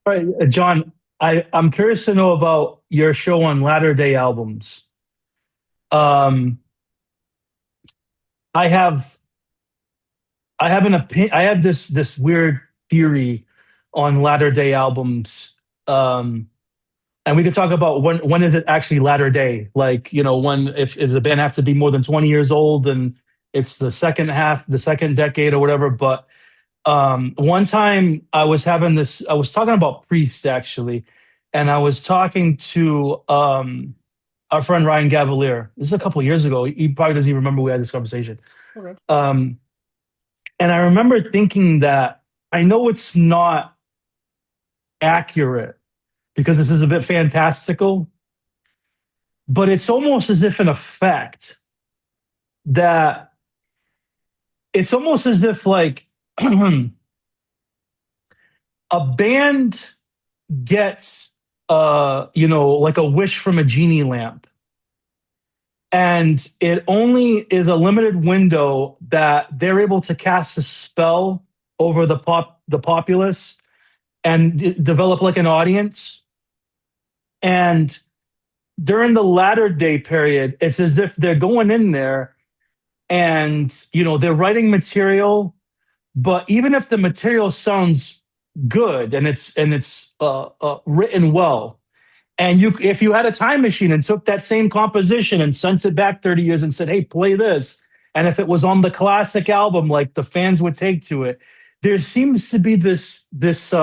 All right, John, I'm curious to know about your show on latter day albums. Um, I have I have an opinion. I have this weird theory on latter day albums. Um, and we could talk about when is it actually latter day? Like, when if the band have to be more than 20 years old, and it's the second half, the second decade or whatever. But one time I was talking about Priest actually, and I was talking to our friend Ryan Gavalier. This is a couple of years ago. He probably doesn't even remember we had this conversation. Okay. Um, and I remember thinking that I know it's not accurate because this is a bit fantastical, but it's almost as if, in effect, that it's almost as if like a band gets like a wish from a genie lamp, and it only is a limited window that they're able to cast a spell over the populace and develop like an audience. And during the latter day period, it's as if they're going in there and they're writing material, but even if the material sounds good and it's written well, and if you had a time machine and took that same composition and sent it back 30 years and said, hey, play this, and if it was on the classic album, like the fans would take to it, there seems to be this this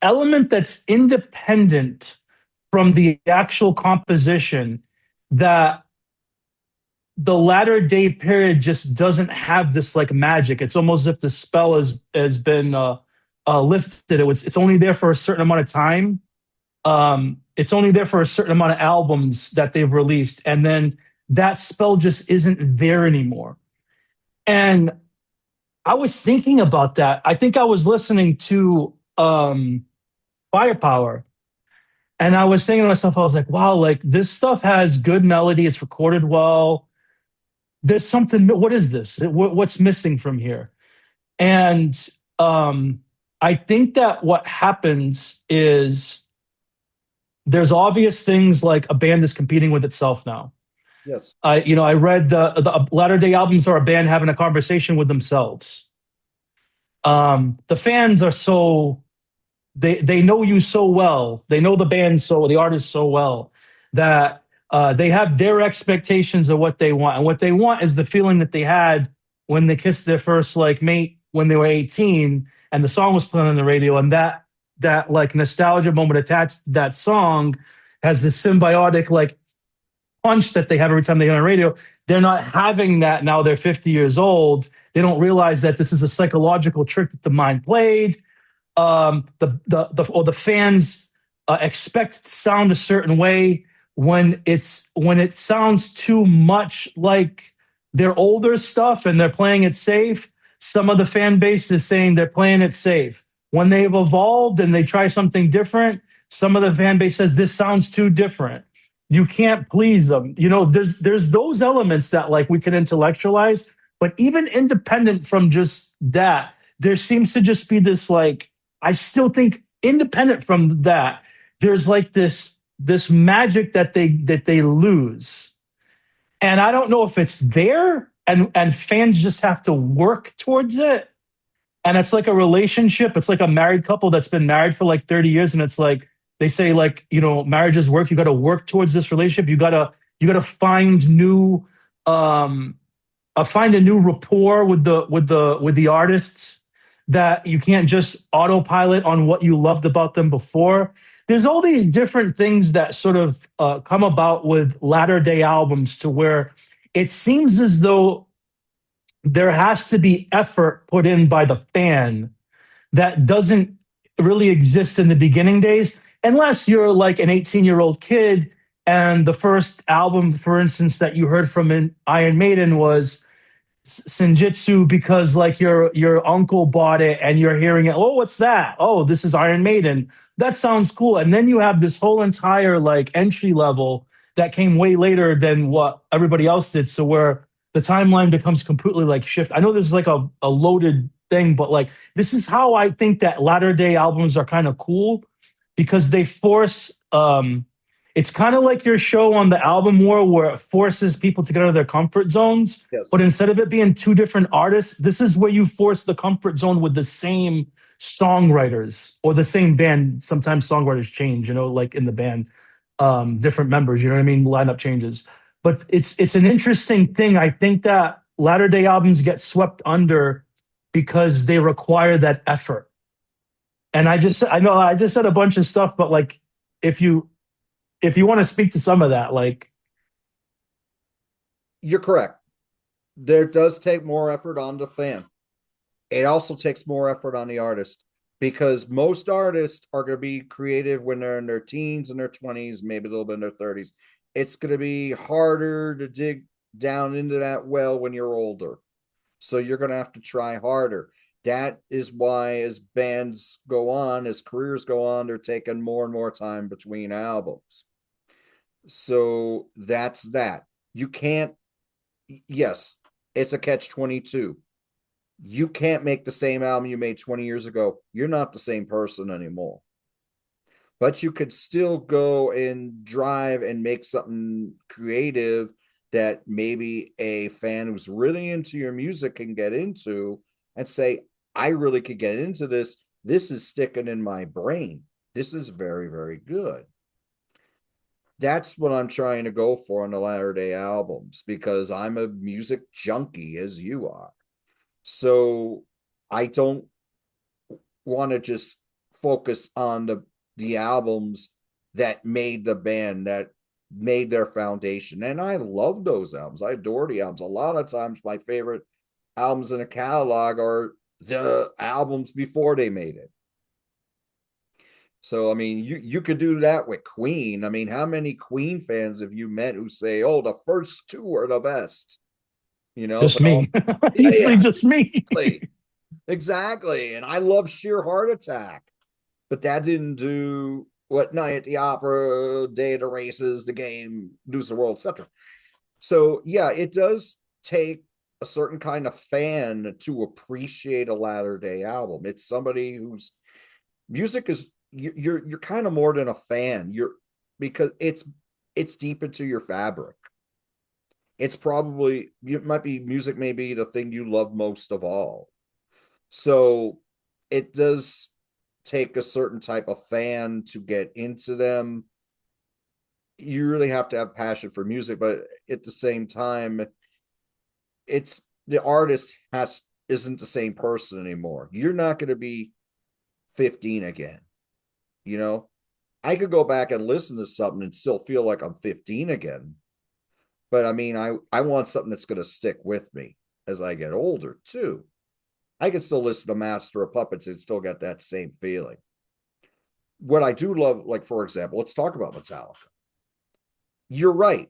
element that's independent from the actual composition, that the latter day period just doesn't have this like magic. It's almost as if the spell has been lifted. It's only there for a certain amount of time. It's only there for a certain amount of albums that they've released, and then that spell just isn't there anymore. And I was thinking about that. I think I was listening to Firepower, and I was thinking to myself, I was like, wow, like this stuff has good melody. It's recorded well. There's something. What is this? What's missing from here? And um, I think that what happens is there's obvious things like a band is competing with itself now. Yes. I read the latter day albums are a band having a conversation with themselves. The fans are so they know you so well, they know the band the artist so well, that they have their expectations of what they want, and what they want is the feeling that they had when they kissed their first like mate when they were 18, and the song was playing on the radio, and that like nostalgia moment attached to that song has this symbiotic like punch that they have every time they hear on the radio. They're not having that now. They're 50 years old. They don't realize that this is a psychological trick that the mind played. The fans expect it to sound a certain way. When it sounds too much like their older stuff and they're playing it safe, some of the fan base is saying they're playing it safe. When they've evolved and they try something different, some of the fan base says this sounds too different. You can't please them. There's those elements that like we can intellectualize, but even independent from just that, there seems to just be this like, I still think independent from that, there's like this magic that they lose. And I don't know if it's there, and fans just have to work towards it. And it's like a relationship. It's like a married couple that's been married for like 30 years. And it's like they say, like, marriage is work. You got to work towards this relationship. You gotta find new find a new rapport with the artists, that you can't just autopilot on what you loved about them before. There's all these different things that sort of come about with latter day albums, to where it seems as though there has to be effort put in by the fan that doesn't really exist in the beginning days, unless you're like an 18-year-old kid and the first album, for instance, that you heard from Iron Maiden was Senjutsu, because like your uncle bought it and you're hearing it. Oh, what's that? Oh, this is Iron Maiden. That sounds cool. And then you have this whole entire like entry level that came way later than what everybody else did. So where the timeline becomes completely like shift. I know this is like a loaded thing, but like this is how I think that latter day albums are kind of cool because they force it's kind of like your show on the album war where it forces people to get out of their comfort zones, Yes. but instead of it being two different artists, this is where you force the comfort zone with the same songwriters or the same band. Sometimes songwriters change, you know, like in the band, different members, you know what I mean? Lineup changes. But it's an interesting thing. I think that latter day albums get swept under because they require that effort. And I know I just said a bunch of stuff, but like if you if you want to speak to some of that, like You're correct. There does take more effort on the fan. It also takes more effort on the artist because most artists are going to be creative when they're in their teens and their 20s, maybe a little bit in their 30s. It's going to be harder to dig down into that well when you're older. So you're going to have to try harder. That is why, as bands go on, as careers go on, they're taking more and more time between albums. So that's that. You can't, yes, it's a catch 22. You can't make the same album you made 20 years ago. You're not the same person anymore. But you could still go and drive and make something creative that maybe a fan who's really into your music can get into and say, I really could get into this. This is sticking in my brain. This is very, very good. That's what I'm trying to go for on the latter day albums because I'm a music junkie as you are. So I don't want to just focus on the albums that made the band, that made their foundation. And I love those albums. I adore the albums. A lot of times my favorite albums in a catalog are the albums before they made it. So I mean, you could do that with Queen. I mean, how many Queen fans have you met who say, "Oh, the first two are the best," you know? just But all, me. yeah, Usually yeah, just me. exactly. Exactly. And I love Sheer Heart Attack, but that didn't do what Night at the Opera, Day of the Races, The Game, News of the World, etc. So yeah, it does take a certain kind of fan to appreciate a latter day album. It's somebody whose music is you're kind of more than a fan. You're because it's deep into your fabric. It's probably it might be music may be the thing you love most of all. So it does take a certain type of fan to get into them. You really have to have passion for music, but at the same time, it's the artist has isn't the same person anymore. You're not going to be 15 again. You know, I could go back and listen to something and still feel like I'm 15 again. But I mean, I want something that's going to stick with me as I get older too. I can still listen to Master of Puppets and still get that same feeling. What I do love, like for example, let's talk about Metallica. You're right.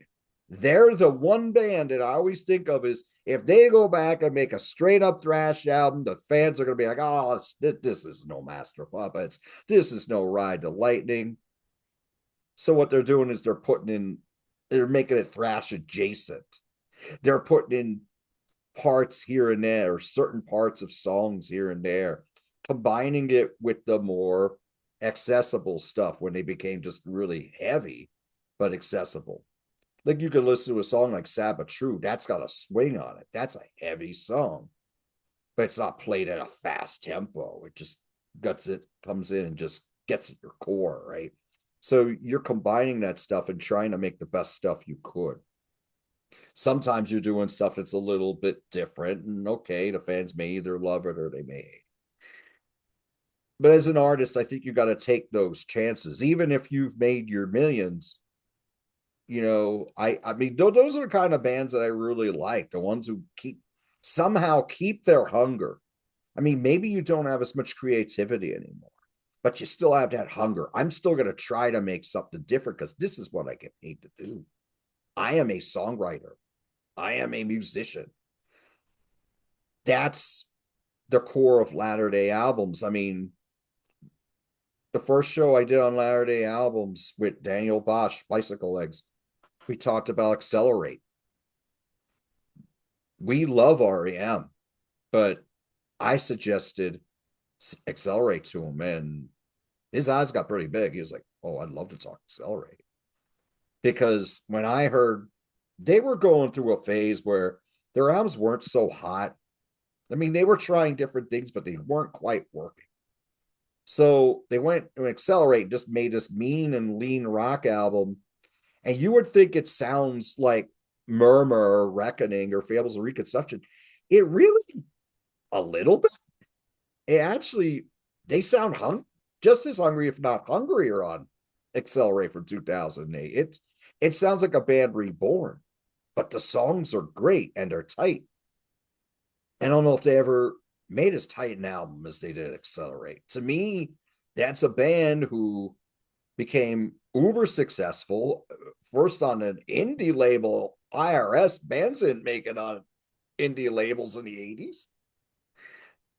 They're the one band that I always think of is if they go back and make a straight up thrash album, the fans are going to be like, oh, this is no Master of Puppets. This is no Ride to Lightning. So what they're doing is they're making it thrash adjacent. They're putting in parts here and there, certain parts of songs here and there, combining it with the more accessible stuff when they became just really heavy, but accessible. Like you can listen to a song like Sabbath True, that's got a swing on it. That's a heavy song, but it's not played at a fast tempo. It just guts it, comes in and just gets at your core, right? So you're combining that stuff and trying to make the best stuff you could. Sometimes you're doing stuff that's a little bit different, and okay, the fans may either love it or they may hate. But as an artist, I think you got to take those chances, even if you've made your millions. You know, I mean, those are the kind of bands that I really like, the ones who somehow keep their hunger. I mean, maybe you don't have as much creativity anymore, but you still have that hunger. I'm still going to try to make something different because this is what I get paid to do. I am a songwriter. I am a musician. That's the core of latter day albums. I mean, the first show I did on latter day albums with Daniel Bosch, Bicycle Legs, we talked about Accelerate. We love REM, but I suggested Accelerate to him, and his eyes got pretty big. He was like, "Oh, I'd love to talk Accelerate." Because when I heard they were going through a phase where their albums weren't so hot. I mean, they were trying different things, but they weren't quite working. So they went and Accelerate, just made this mean and lean rock album. And you would think it sounds like Murmur or Reckoning or Fables of Reconstruction. It really, a little bit. It actually, they sound just as hungry, if not hungrier, on Accelerate from 2008. It sounds like a band reborn, but the songs are great and they're tight. I don't know if they ever made as tight an album as they did Accelerate. To me, that's a band who became uber successful, first on an indie label. IRS bands didn't make it on indie labels in the 80s.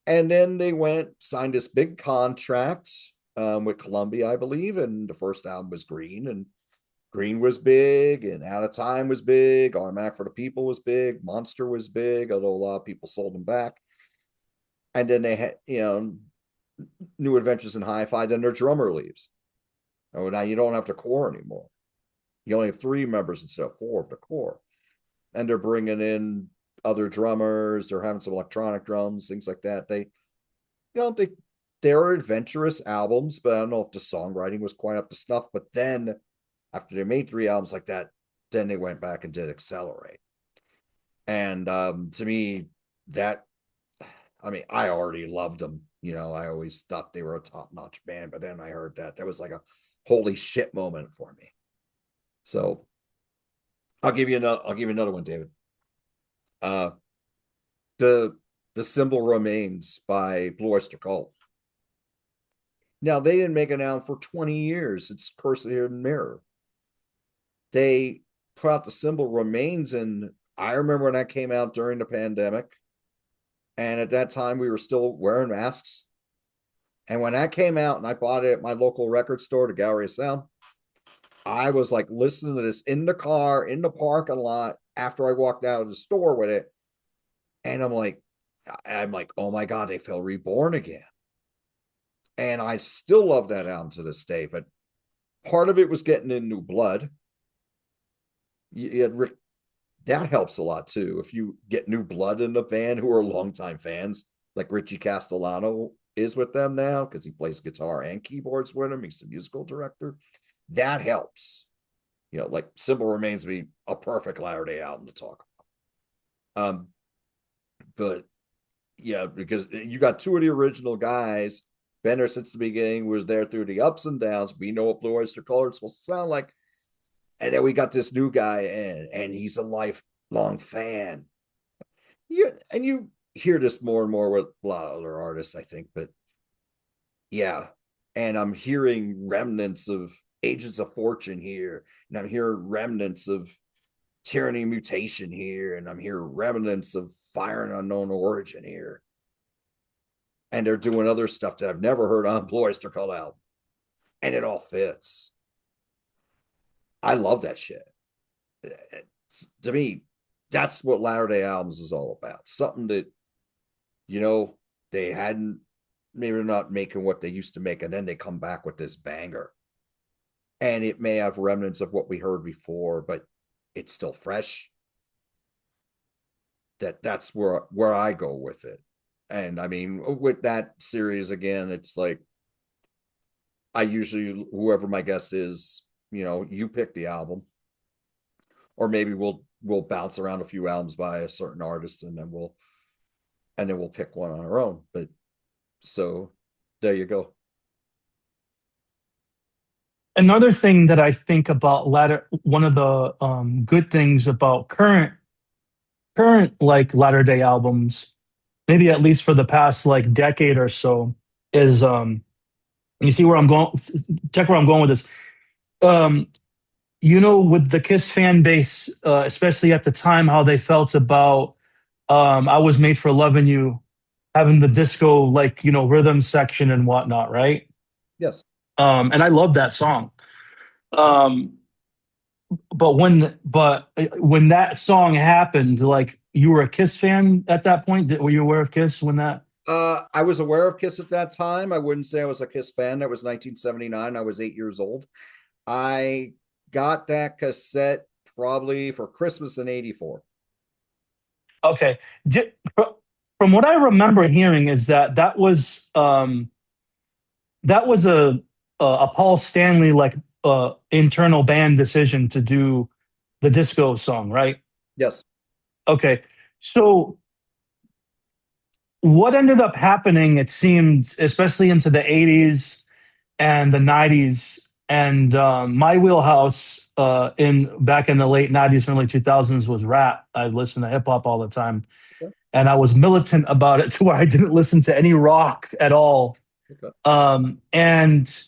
And then they went, signed this big contract with Columbia, I believe. And the first album was Green, and Green was big, and Out of Time was big. Automatic for the People was big. Monster was big, although a lot of people sold them back. And then they had, New Adventures in Hi-Fi. Then their drummer leaves. Oh, now you don't have the core anymore. You only have 3 members instead of 4 of the core. And they're bringing in other drummers. They're having some electronic drums, things like that. They're adventurous albums, but I don't know if the songwriting was quite up to snuff. But then after they made 3 albums like that, then they went back and did Accelerate. And to me, I already loved them. I always thought they were a top-notch band, but then I heard that was like a holy shit moment for me. So I'll give you another one, David. The Symbol Remains by Blue Oyster Cult. Now, they didn't make an album for 20 years. It's Curse of the Hidden Mirror. They put out The Symbol Remains, and I remember when that came out during the pandemic. And at that time, we were still wearing masks. And when that came out and I bought it at my local record store, the Gallery of Sound, I was like listening to this in the car, in the parking lot, after I walked out of the store with it. And I'm like, oh my God, they feel reborn again. And I still love that album to this day. But part of it was getting in new blood. That helps a lot too. If you get new blood in the band who are longtime fans, like Richie Castellano is with them now because he plays guitar and keyboards with him. He's the musical director. That helps. Like Symbol Remains be a perfect Latter Day album to talk about. But yeah, because you got 2 of the original guys. Bender since the beginning was there through the ups and downs. We know what Blue Oyster Cult is supposed to sound like. And then we got this new guy in, and he's a lifelong fan. And you hear this more and more with a lot of other artists, I think. But yeah, and I'm hearing remnants of Agents of Fortune here, and I'm hearing remnants of Tyranny Mutation here, and I'm hearing remnants of Fire and Unknown Origin here. And they're doing other stuff that I've never heard on Blue Oyster Cult album. And it all fits. I love that shit. To me, that's what Latter Day albums is all about. Something that, they hadn't, maybe they're not making what they used to make, and then they come back with this banger. And it may have remnants of what we heard before, but it's still fresh. That's where I go with it. And I mean, with that series again, it's like I usually, whoever my guest is, you pick the album, or maybe we'll bounce around a few albums by a certain artist, and then we'll pick one on our own. But so there you go. Another thing that I think about one of the good things about current like Latter Day albums, maybe at least for the past like decade or so, is you see where I'm going. Check where I'm going with this. Um, with the Kiss fan base, especially at the time, how they felt about "I Was Made for Loving You," having the disco like rhythm section and whatnot, right? Yes. And I love that song. Um, but when that song happened, like you were a Kiss fan at that point. Were you aware of Kiss when that? I was aware of Kiss at that time. I wouldn't say I was a Kiss fan. That was 1979. I was 8 years old. I got that cassette probably for Christmas in '84. Okay. From what I remember hearing is that that was a Paul Stanley like internal band decision to do the disco song, right? Yes. Okay. So what ended up happening, it seemed, especially into the 80s and the 90s, and my wheelhouse in back in the late 90s and early 2000s was rap. I listened to hip hop all the time, Okay. and I was militant about it to where I didn't listen to any rock at all. Okay. And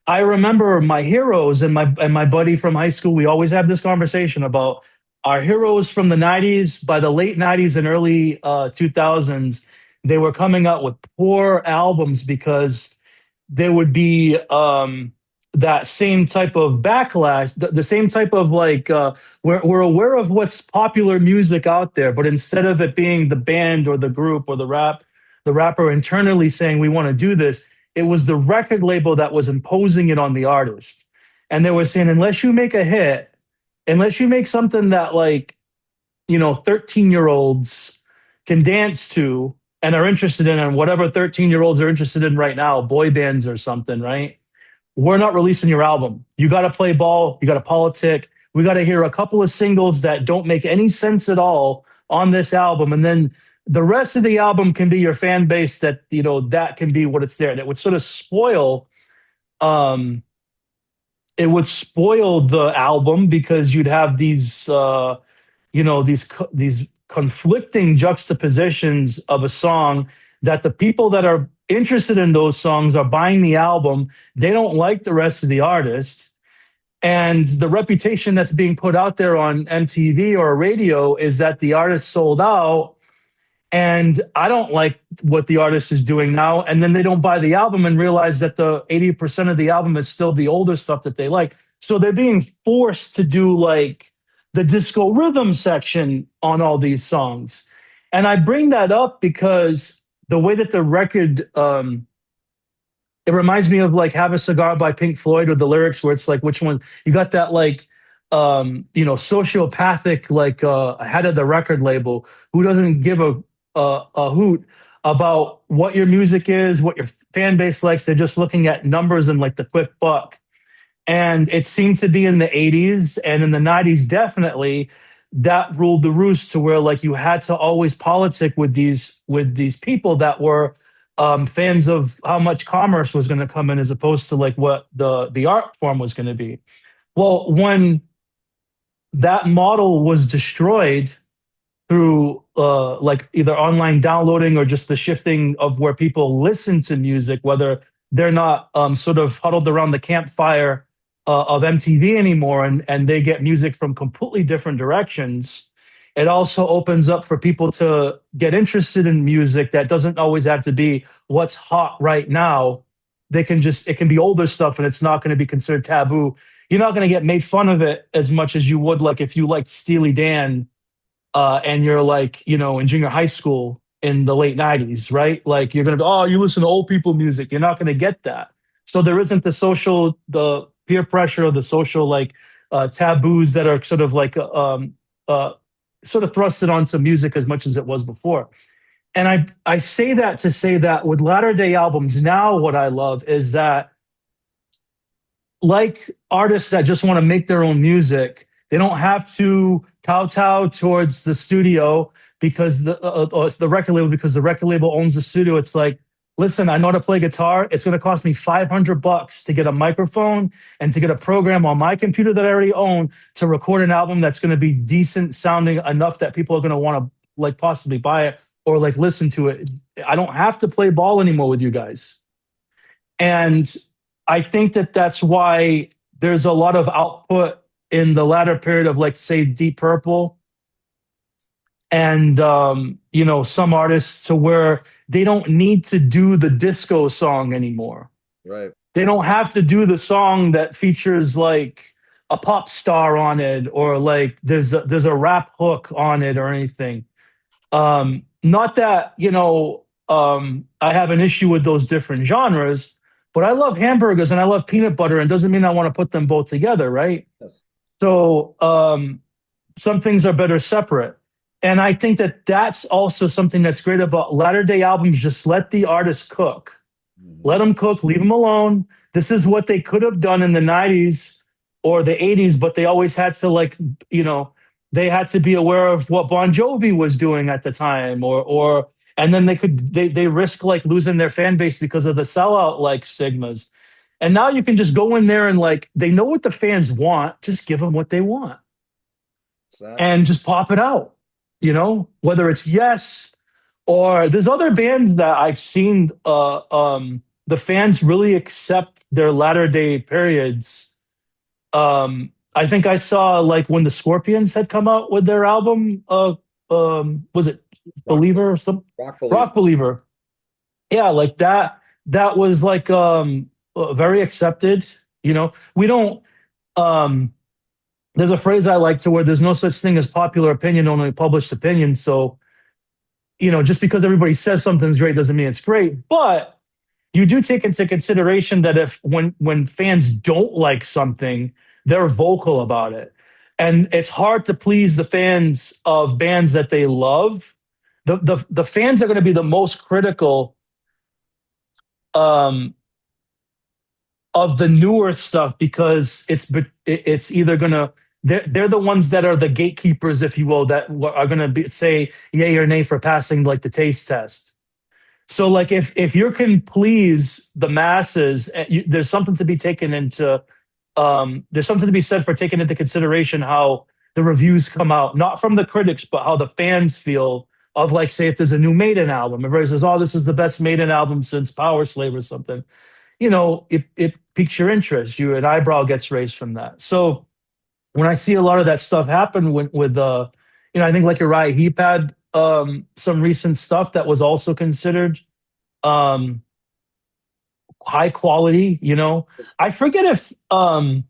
I remember my heroes and my buddy from high school. We always have this conversation about our heroes from the '90s. By the late '90s and early 2000s, they were coming out with poor albums because there would be that same type of backlash, the same type of like we're aware of what's popular music out there, but instead of it being the band or the group or the rapper internally saying we want to do this, it was the record label that was imposing it on the artist, and they were saying unless you make a hit, unless you make something that like 13-year-olds can dance to and are interested in, and whatever 13-year-olds are interested in right now, boy bands or something, right? We're not releasing your album. You got to play ball. You got to politic. We got to hear a couple of singles that don't make any sense at all on this album. And then the rest of the album can be your fan base that, that can be what it's there. And it would sort of um, spoil the album because you'd have these conflicting juxtapositions of a song that the people that are interested in those songs are buying the album. They don't like the rest of the artist. And the reputation that's being put out there on MTV or radio is that the artist sold out. And I don't like what the artist is doing now. And then they don't buy the album and realize that the 80% of the album is still the older stuff that they like. So they're being forced to do like the disco rhythm section on all these songs. And I bring that up because the way that the record, it reminds me of like Have a Cigar by Pink Floyd, or the lyrics where it's like, which one you got that like, sociopathic, like head of the record label who doesn't give a hoot about what your music is, what your fan base likes. They're just looking at numbers and like the quick buck. And it seemed to be in the 80s and in the 90s, definitely that ruled the roost to where like you had to always politic with these people that were fans of how much commerce was going to come in as opposed to like what the art form was going to be. Well, when that model was destroyed through like either online downloading or just the shifting of where people listen to music, whether they're not sort of huddled around the campfire of MTV anymore, and they get music from completely different directions. It also opens up for people to get interested in music that doesn't always have to be what's hot right now. It can be older stuff and it's not going to be considered taboo. You're not going to get made fun of it as much as you would like if you liked Steely Dan and you're like, in junior high school in the late 90s, right? Like you're going to go, oh, you listen to old people music. You're not going to get that. So there isn't the peer pressure or the social like taboos that are sort of like sort of thrusted onto music as much as it was before. And I say that to say that with latter day albums now, what I love is that like artists that just want to make their own music, they don't have to kowtow towards the studio because the record label, because the record label owns the studio. It's like, listen, I know how to play guitar. It's going to cost me $500 to get a microphone and to get a program on my computer that I already own to record an album that's going to be decent sounding enough that people are going to want to like possibly buy it or like listen to it. I don't have to play ball anymore with you guys. And I think that that's why there's a lot of output in the latter period of like say Deep Purple and some artists to where they don't need to do the disco song anymore. Right. They don't have to do the song that features like a pop star on it or like there's a rap hook on it or anything. Not that I have an issue with those different genres. But I love hamburgers and I love peanut butter, and doesn't mean I want to put them both together, right? Yes. So some things are better separate. And I think that that's also something that's great about latter day albums. Just let the artist cook. Let Mhm. them cook, leave them alone. This is what they could have done in the 90s or the 80s, but they always had to, like, you know, they had to be aware of what Bon Jovi was doing at the time, and then they risk like losing their fan base because of the sellout like stigmas. And now you can just go in there and like they know what the fans want, just give them what they want Exactly. and just pop it out. You know, whether it's Yes or there's other bands that I've seen. The fans really accept their latter day periods. I think I saw like when the Scorpions had come out with their album. Was it Rock, Believer or some rock believer. Rock Believer? Yeah, like that. That was like very accepted. You know, we don't. Um, there's a phrase I like to where there's no such thing as popular opinion, only published opinion. So, you know, just because everybody says something's great doesn't mean it's great. But you do take into consideration that if when fans don't like something, they're vocal about it. And it's hard to please the fans of bands that they love. The fans are going to be the most critical um, of the newer stuff because it's either gonna they're the ones that are the gatekeepers, if you will, that are gonna be say yay or nay for passing like the taste test. So like if you can please the masses, there's something to be taken into there's something to be said for taking into consideration how the reviews come out, not from the critics, but how the fans feel of like say if there's a new Maiden album, everybody says, "Oh, this is the best Maiden album since Power Slave" or something. You know, it piques your interest. An eyebrow gets raised from that. So when I see a lot of that stuff happen with I think like Uriah Heep had some recent stuff that was also considered um, high quality. You know, I forget if I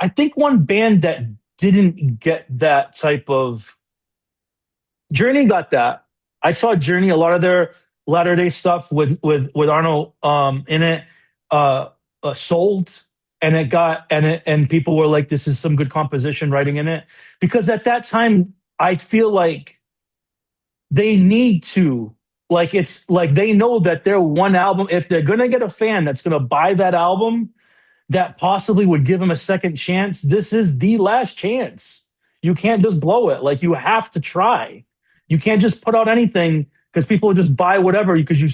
think one band that didn't get that type of Journey got that. I saw Journey, a lot of their latter day stuff with Arnold in it, sold, and and people were like, "This is some good composition writing in it," because at that time I feel like they need to like it's like they know that their one album, if they're gonna get a fan that's gonna buy that album, that possibly would give him a second chance, this is the last chance. You can't just blow it. Like you have to try. You can't just put out anything because people will just buy whatever because you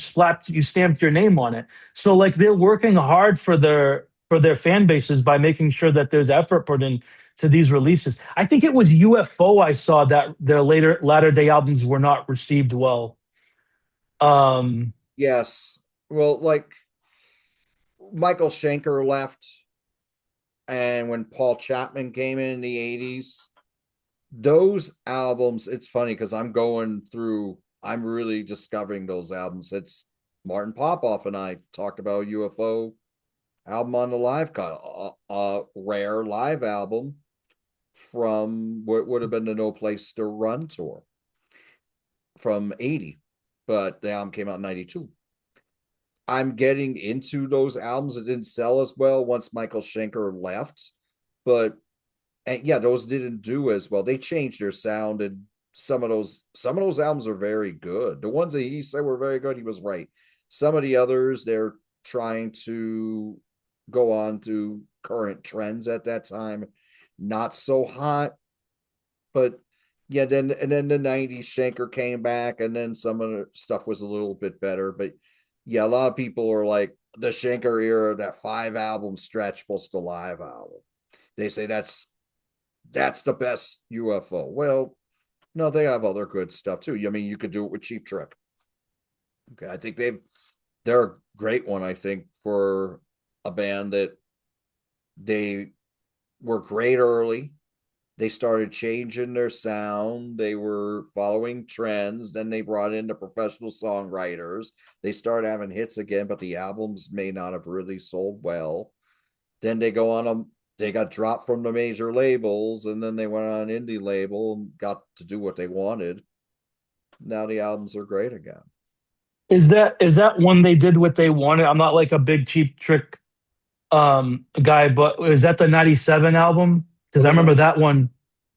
stamped your name on it. So like they're working hard for their fan bases by making sure that there's effort put in to these releases. I think it was UFO I saw that their latter day albums were not received well. Um Yes. Well, like Michael Schenker left, and when Paul Chapman came in the 80s, those albums, it's funny because I'm really discovering those albums. It's Martin Popoff and I talked about UFO album on the live cut, a rare live album from what would have been the No Place to Run tour from 80, but the album came out in 92. I'm getting into those albums. It didn't sell as well once Michael Schenker left, but and yeah, those didn't do as well. They changed their sound, and some of those albums are very good. The ones that he said were very good, he was right. Some of the others, they're trying to go on to current trends at that time, not so hot. But yeah, then the 90s Shanker came back, and then some of the stuff was a little bit better. But yeah, a lot of people are like the Shanker era, that 5 album stretch plus the live album. They say that's the best UFO. Well, no, they have other good stuff too. I mean, you could do it with Cheap Trick. Okay, I think they're a great one. I think for a band that they were great early. They started changing their sound. They were following trends. Then they brought in the professional songwriters. They started having hits again, but the albums may not have really sold well. Then they got dropped from the major labels, and then they went on an indie label and got to do what they wanted. now the albums are great again. Is that one they did what they wanted? I'm not like a big Cheap Trick guy, but is that the 97 album? Because Well, I the remember that one.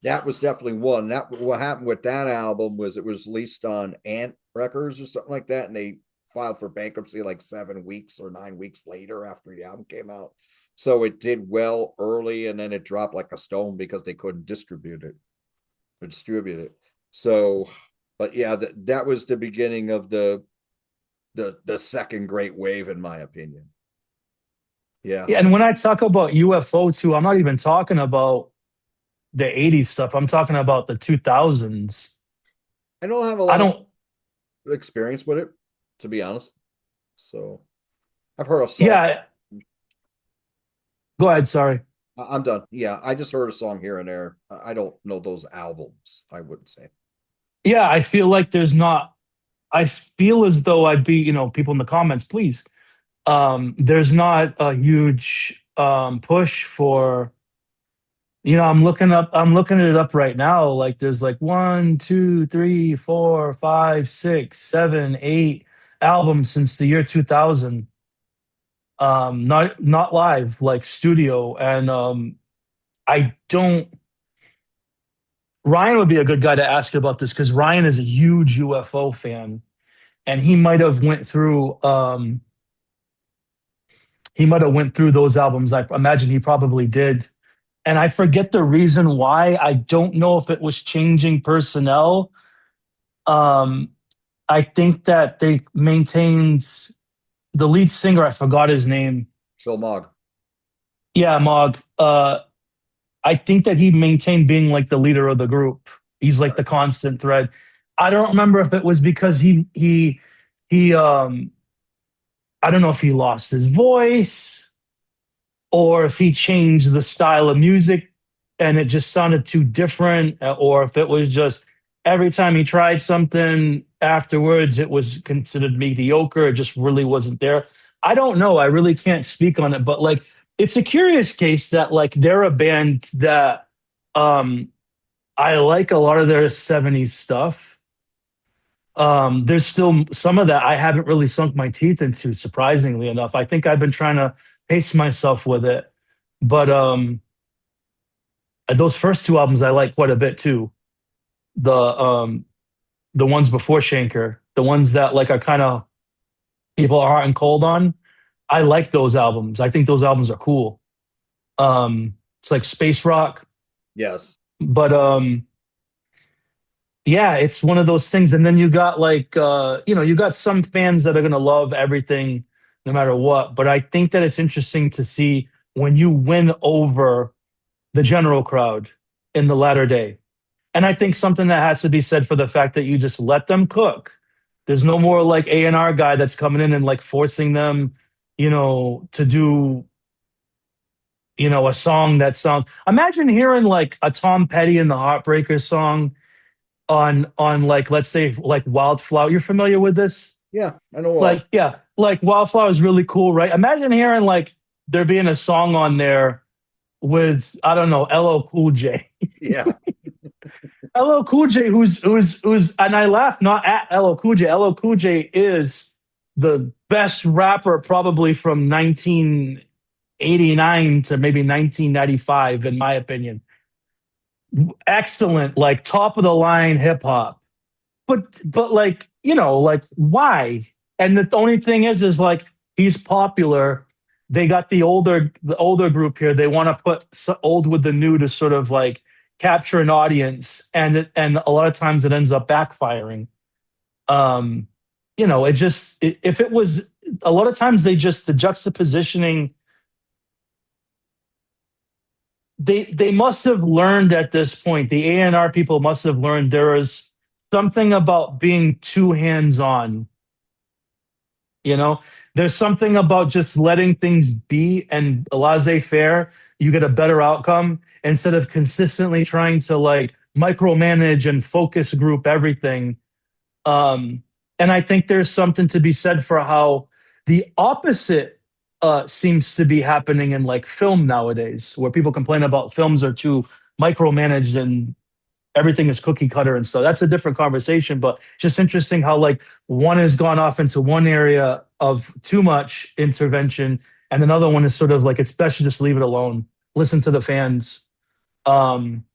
that was definitely one. That what happened with that album was it was released on Ant Records or something like that, and they filed for bankruptcy like 7 weeks or 9 weeks later after the album came out. So it did well early, and then it dropped like a stone because they couldn't distribute it. So, but yeah, that was the beginning of the second great wave, in my opinion. Yeah, Yeah, and when I talk about UFO too, I'm not even talking about the 80s stuff. I'm talking about the 2000s. I don't have a I lot don't, of experience with it, to be honest. So I've heard a song. yeah, go ahead. Sorry. I'm done. Yeah, I just heard a song here and there. I don't know those albums, I wouldn't say. Yeah, I feel like there's not, I feel as though I'd be, people in the comments, please. There's not a huge push for, I'm looking it up right now. Like there's like one, two, three, four, five, six, seven, eight albums since the year 2000. Not live, like studio. And I don't Ryan would be a good guy to ask about this because Ryan is a huge UFO fan, and he might have went through those albums. I imagine he probably did. And I forget the reason why. I don't know if it was changing personnel. Um, I think that they maintained the lead singer. I forgot his name. Bill Mogg. Yeah, Mog. I think that he maintained being like the leader of the group. He's like the constant thread. I don't remember if it was because he I don't know if he lost his voice or if he changed the style of music and it just sounded too different, or if it was just every time he tried something afterwards, it was considered mediocre. It just really wasn't there. I don't know. I really can't speak on it, but like it's a curious case that like they're a band that um I like a lot of their 70s stuff. There's still some of that I haven't really sunk my teeth into, surprisingly enough. I think I've been trying to pace myself with it. But those first two albums I like quite a bit too. The ones before Shanker, the ones that like are kind of people are hot and cold on. I like those albums. I think those albums are cool. It's like space rock, Yes. but yeah, it's one of those things. And then you got like you got some fans that are gonna love everything no matter what. But I think that it's interesting to see when you win over the general crowd in the latter day. And I think something that has to be said for the fact that you just let them cook. There's no more like A&R guy that's coming in and like forcing them, to do, a song that sounds. Imagine hearing like a Tom Petty and the Heartbreakers song on like let's say like Wildflower. You're familiar with this? Yeah, I know Like yeah, like Wildflower is really cool, right? Imagine hearing like there being a song on there with I don't know LL Cool J. Yeah. LL Cool J, who's, and I laugh not at LL Cool J. LL Cool J is the best rapper probably from 1989 to maybe 1995, in my opinion. Excellent, like top of the line hip hop. But like like why? And the only thing is like he's popular. They got the older group here. They want to put old with the new to sort of like capture an audience, and a lot of times it ends up backfiring. Um, if it was a lot of times they just the juxtapositioning. They must have learned at this point. The A&R people must have learned there is something about being too hands on. You know, there's something about just letting things be and laissez faire. You get a better outcome instead of consistently trying to like micromanage and focus group everything. And I think there's something to be said for how the opposite seems to be happening in like film nowadays, where people complain about films are too micromanaged and everything is cookie cutter and stuff. That's a different conversation, but just interesting how like one has gone off into one area of too much intervention, and another one is sort of like it's best to just leave it alone. Listen to the fans. Um,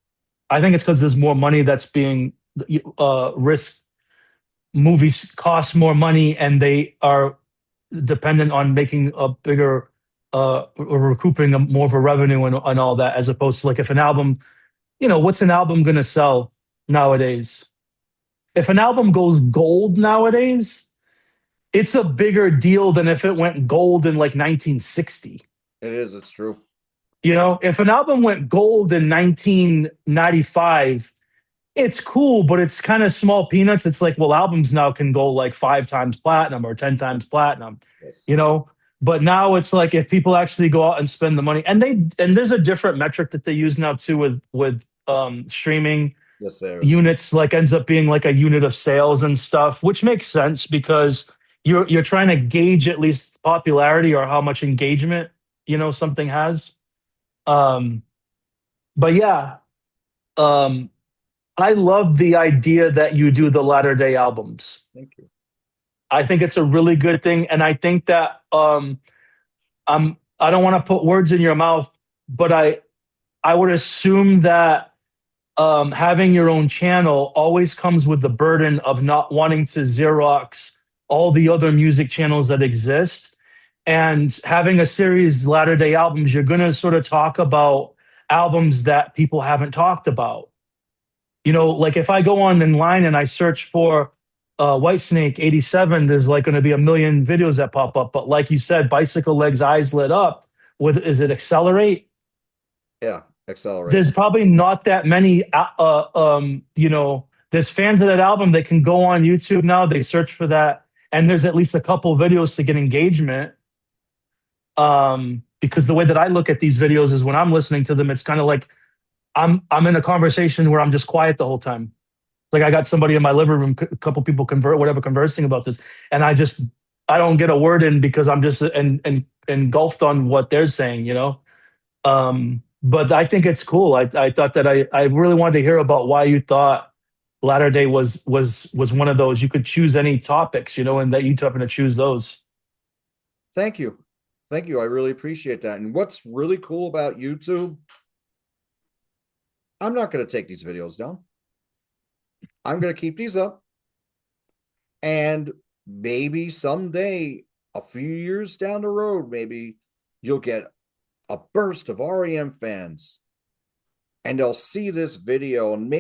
I think it's because there's more money that's being risk. Movies cost more money, and they are dependent on making a bigger or recouping more of a revenue and all that, as opposed to like if an album, what's an album going to sell nowadays? If an album goes gold nowadays, it's a bigger deal than if it went gold in like 1960. It is. It's true. If an album went gold in 1995, it's cool, but it's kind of small peanuts. It's like, well, albums now can go like 5 times platinum or 10 times platinum, Yes. you know? But now it's like if people actually go out and spend the money, and there's a different metric that they use now too with streaming Yes, there's. units, like ends up being like a unit of sales and stuff, which makes sense because you're trying to gauge at least popularity or how much engagement something has. Um, but yeah, um, I love the idea that you do the latter day albums. Thank you. I think it's a really good thing, and I think that I don't want to put words in your mouth, but I would assume that having your own channel always comes with the burden of not wanting to Xerox all the other music channels that exist. And having a series latter day albums, you're going to sort of talk about albums that people haven't talked about. Like if I go on in line and I search for Whitesnake 87, there's like going to be a million videos that pop up. But like you said, Bicycle Legs Eyes Lit Up with, is it Accelerate? Yeah, accelerate. There's probably not that many, there's fans of that album. They can go on YouTube now, they search for that, and there's at least a couple videos to get engagement. Because the way that I look at these videos is when I'm listening to them, it's kind of like I'm in a conversation where I'm just quiet the whole time. Like I got somebody in my living room, a couple people conversing about this, and I don't get a word in because I'm just engulfed on what they're saying. But I think it's cool. I thought that I really wanted to hear about why you thought Latter Day was one of those. You could choose any topics, and that you happened to choose those. Thank you. Thank you. I really appreciate that. And what's really cool about YouTube, I'm not going to take these videos down. I'm going to keep these up. And maybe someday, a few years down the road, maybe you'll get a burst of REM fans and they'll see this video and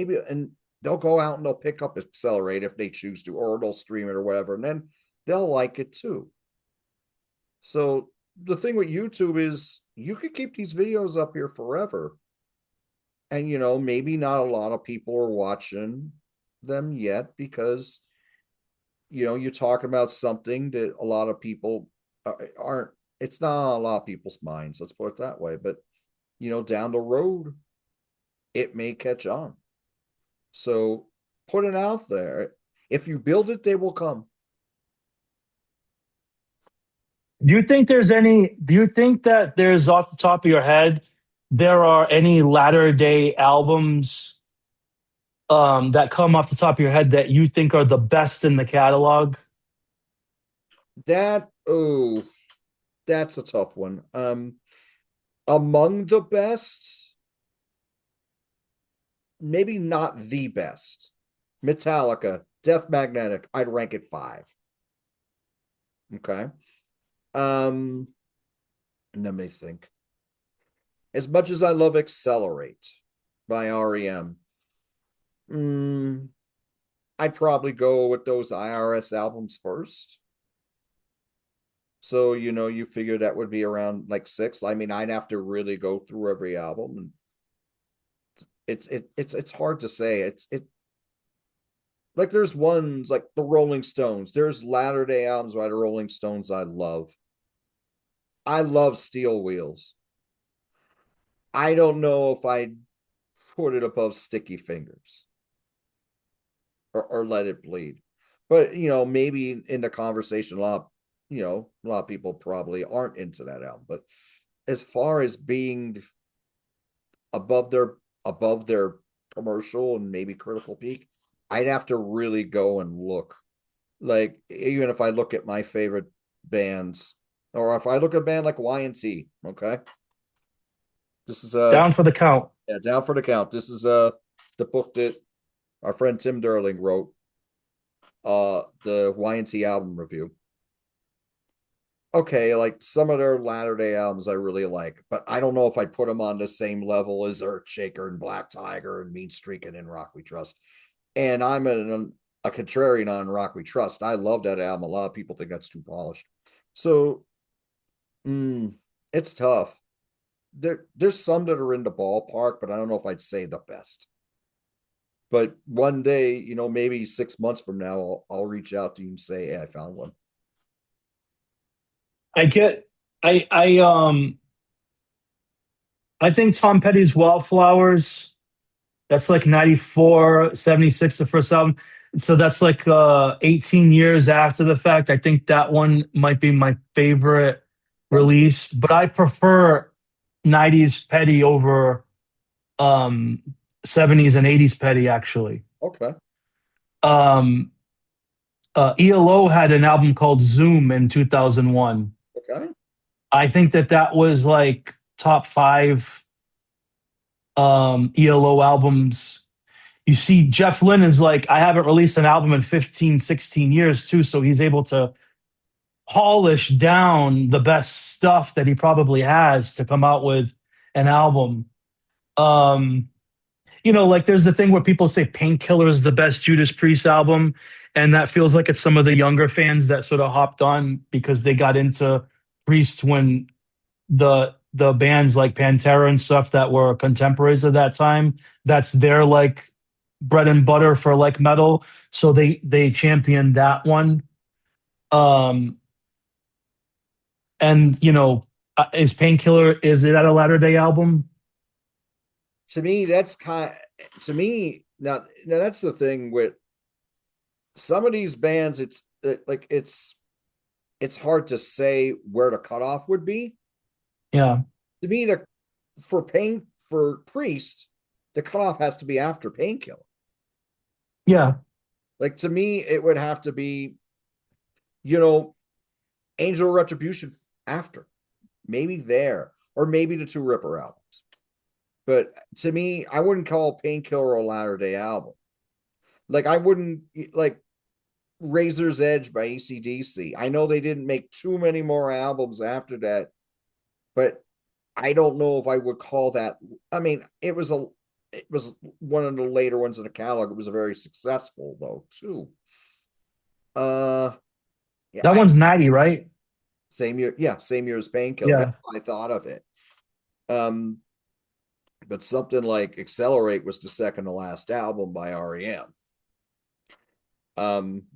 they'll go out and they'll pick up Accelerate if they choose to, or they'll stream it or whatever. And then they'll like it too. So the thing with YouTube is you could keep these videos up here forever. And, maybe not a lot of people are watching them yet because, you're talking about something that a lot of people aren't, it's not on a lot of people's minds. Let's put it that way. But, down the road, it may catch on. So put it out there. If you build it, they will come. Do you think that there's off the top of your head, there are any latter day albums that come off the top of your head that you think are the best in the catalog? That's a tough one. Among the best, maybe not the best. Metallica, Death Magnetic, I'd rank it 5. Okay. Let me think. As much as I love Accelerate by REM, I'd probably go with those IRS albums first. So, you figure that would be around like 6. I mean, I'd have to really go through every album, and it's hard to say. It like there's ones like the Rolling Stones. There's latter day albums by the Rolling Stones I love. I love Steel Wheels. I don't know if I'd put it above Sticky Fingers or Let It Bleed. But, maybe in the conversation, a lot of people probably aren't into that album. But as far as being above their commercial and maybe Critical Peak, I'd have to really go and look. Like even if I look at my favorite bands, or if I look at a band like Y&T, okay, this is Down for the count. yeah, down for the count. This is the book that our friend Tim Derling wrote, the Y&T album review. Okay, like some of their latter day albums I really like, but I don't know if I'd put them on the same level as Earthshaker and Black Tiger and Mean Streaking and Rock We Trust. And I'm a contrarian on Rock We Trust. I love that album. A lot of people think that's too polished. So it's tough. There's some that are in the ballpark, but I don't know if I'd say the best. But one day, maybe 6 months from now, I'll reach out to you and say, hey, I found one. I get I think Tom Petty's Wildflowers, that's like 94, 76, the first album. So that's like 18 years after the fact. I think that one might be my favorite release, but I prefer 90s Petty over 70s and 80s Petty actually. Okay. Um ELO had an album called Zoom in 2001. Okay. I think that was like top 5 ELO albums. You see, Jeff Lynne is like, I haven't released an album in 15, 16 years, too. So he's able to polish down the best stuff that he probably has to come out with an album. Like there's the thing where people say Painkiller is the best Judas Priest album. And that feels like it's some of the younger fans that sort of hopped on because they got into Priest when the bands like Pantera and stuff that were contemporaries of that time, that's their like bread and butter for like metal. So they championed that one. And is Painkiller, is it at a latter day album? To me, to me now that's the thing with some of these bands. It's hard to say where the cutoff would be. Yeah. To me, for Priest, the cutoff has to be after Painkiller. Yeah. Like to me, it would have to be, Angel Retribution after, maybe there, or maybe the two Ripper albums. But to me, I wouldn't call Painkiller a latter day album. Like I wouldn't like Razor's Edge by AC/DC. I know they didn't make too many more albums after that, but I don't know if I would call that. I mean, it was one of the later ones in the catalog. It was a very successful though too. Yeah, That one's 90, right? same year. Yeah, same year as Painkiller. Yeah. That's how I thought of it. But something like Accelerate was the second to last album by REM.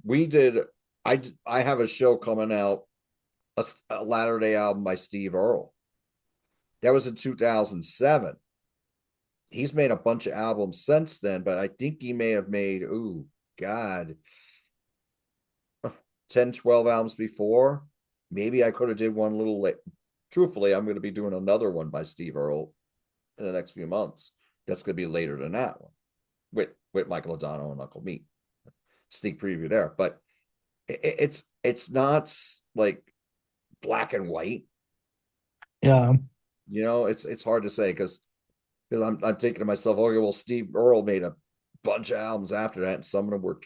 We did. I have a show coming out, a latter day album by Steve Earle. That was in 2007. He's made a bunch of albums since then, but I think he may have made, 10, 12 albums before. Maybe I could have did one a little late. Truthfully, I'm going to be doing another one by Steve Earle in the next few months. That's going to be later than that one with Michael Adano and Uncle Meat. Sneak preview there, but it's not like black and white. Yeah. It's hard to say because I'm thinking to myself, okay, well, Steve Earle made a bunch of albums after that, and some of them were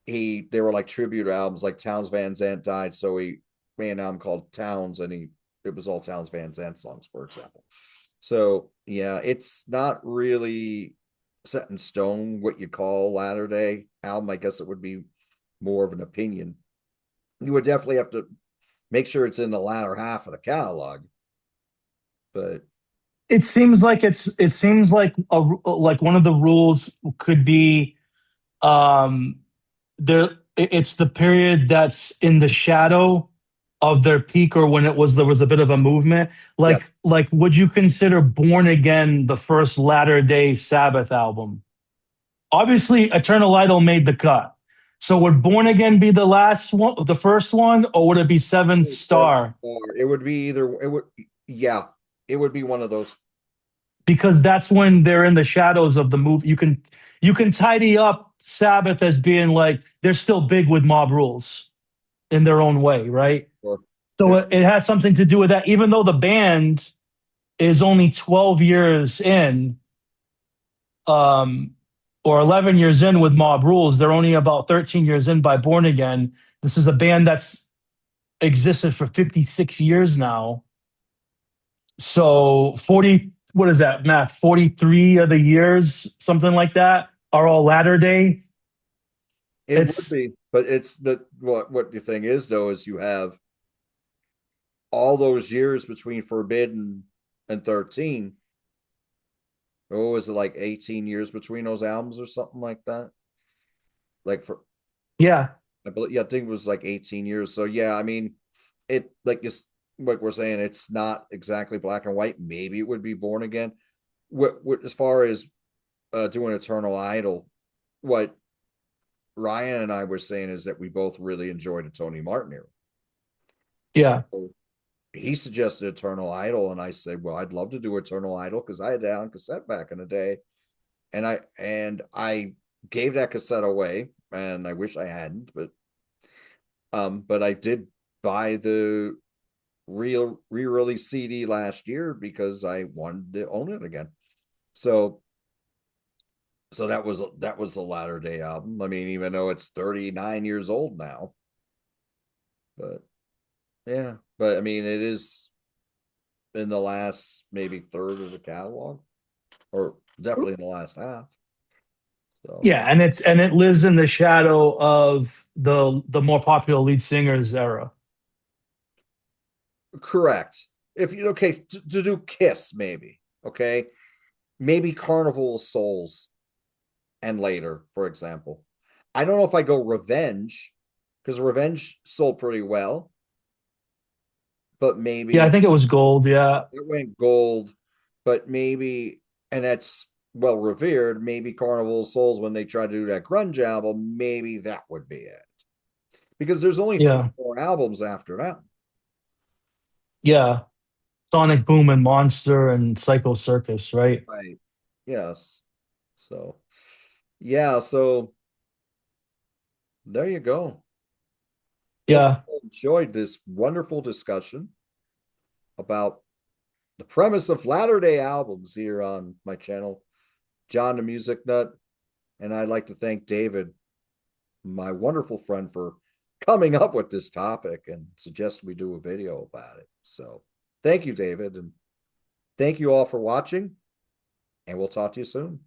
they were like tribute albums, like Townes Van Zandt died, so he made an album called Townes, and it was all Townes Van Zandt songs, for example. So yeah, it's not really set in stone what you call latter day album. I guess it would be more of an opinion. You would definitely have to make sure it's in the latter half of the catalog. But It seems like like one of the rules could be it's the period that's in the shadow of their peak, or when there was a bit of a movement. Like would you consider Born Again the first latter day Sabbath album? Obviously Eternal Idol made the cut, so would Born Again be the last one, the first one, or would it be Seventh Star? It would be either. It would be one of those. because that's when they're in the shadows of the movie. You can tidy up Sabbath as being like they're still big with Mob Rules in their own way, right? Or So it, it has something to do with that. Even though the band is only 12 years in, um, or 11 years in with Mob Rules, they're only about 13 years in by Born Again. This is a band that's existed for 56 years now. So 40, what is that math? 43 of the years, something like that, are all latter day. it would It's be, but it's but what the thing is though is you have all those years between Forbidden and 13. What was it, like 18 years between those albums or something like that? Like for yeah, I believe, yeah, I think it was like 18 years. So yeah, I mean, it like just like we're saying, it's not exactly black and white. Maybe it would be Born Again. What as far as doing Eternal Idol, what Ryan and I were saying is that we both really enjoyed the Tony Martin era. yeah, So he suggested Eternal Idol, and I said, "Well, I'd love to do Eternal Idol because I had that on cassette back in the day, and I gave that cassette away, and I wish I hadn't, but I did buy the real re-release CD last year because I wanted to own it again. So that was a latter day album. I mean, even though it's 39 years old now, but yeah, but I mean, it is in the last maybe third of the catalog, or definitely in the last half. So yeah, and it lives in the shadow of the more popular lead singers era. correct. If you okay to do Kiss, maybe okay, maybe Carnival of Souls and later, for example. I don't know if I go Revenge because Revenge sold pretty well, but Yeah, I maybe think it was Gold. Yeah, it went gold, but maybe, and that's well revered. Maybe Carnival of Souls, when they try to do that grunge album, maybe that would be it because there's only three yeah, more albums after that. yeah. Sonic Boom and Monster and Psycho Circus, right? Right. Yes. So, yeah. So there you go. Well, Yeah, people enjoyed this wonderful discussion about the premise of latter day albums here on my channel, John the Music Nut. And I'd like to thank David, my wonderful friend, for coming up with this topic and suggest we do a video about it. So thank you, David. And thank you all for watching. And we'll talk to you soon.